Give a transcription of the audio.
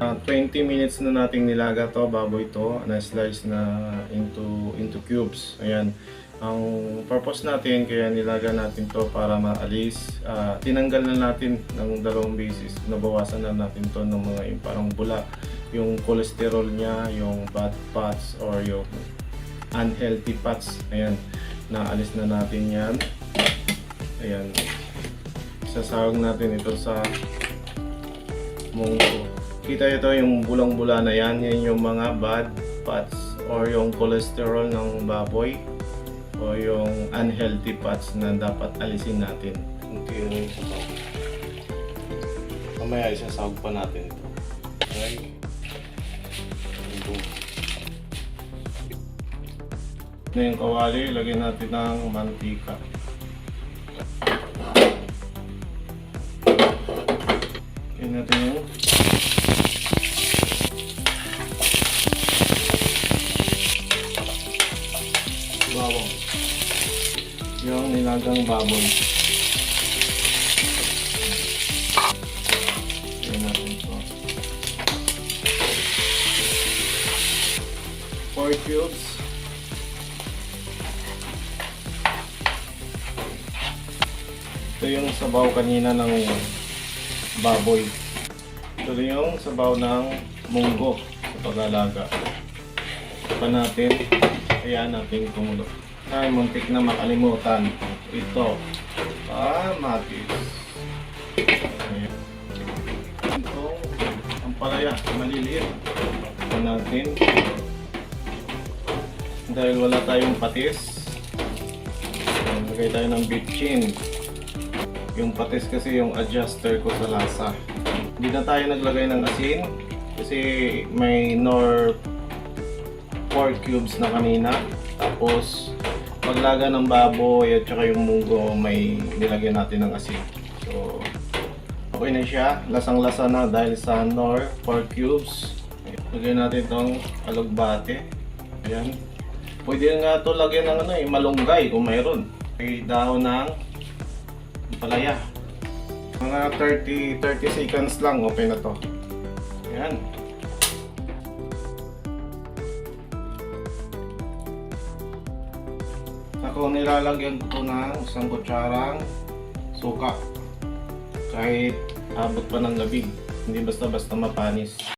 20 minutes na nating nilaga to, baboy to, na-slice na into cubes. Ayan. Ang purpose natin, kaya nilaga natin to para maalis. Tinanggal na natin ng dalawang beses. Nabawasan na natin to ng mga yung parang bula. Yung cholesterol niya, yung bad fats or yung unhealthy fats. Ayan. Naalis na natin yan. Ayan. Sasawag natin ito sa munggo. Kita ito yung bulang-bula na yan. Yan yung mga bad fats or yung cholesterol ng baboy o yung unhealthy fats na dapat alisin natin. Kunti yung sasaw. Mamaya isasawag pa natin ito. Okay. Na yung kawali, lagyan natin ng mantika. Lagyan natin yung bawang. Yung nilagang baboy. Lagyan natin ito. 4 cubes. Ito yung sabaw kanina ng baboy. Ito yung sabaw ng munggo sa pag-alaga. Pa natin, kaya natin kumulo. Ay, muntik na makalimutan. Ito, kamatis. Ayan. Ito, ang palaya, maliliit. Pa natin. Dahil wala tayong patis, lagay tayo ng bitchin. Yung patis kasi yung adjuster ko sa lasa. Hindi na tayo naglagay ng asin kasi may nor 4 cubes na kanina. Tapos paglaga ng baboy at saka yung munggo, may nilagyan natin ng asin. So okay na siya, lasang-lasa na dahil sa nor 4 cubes. Lagyan natin itong alugbate. Ayan. Pwede nga ito lagyan ng malunggay kung mayroon. May dahon ng palaya. Mga 30 seconds lang, okay na to. Ayan. Ako nilalagyan ko ng isang kutsarang suka. Kahit abot pa ng gabi. Hindi basta-basta mapanis.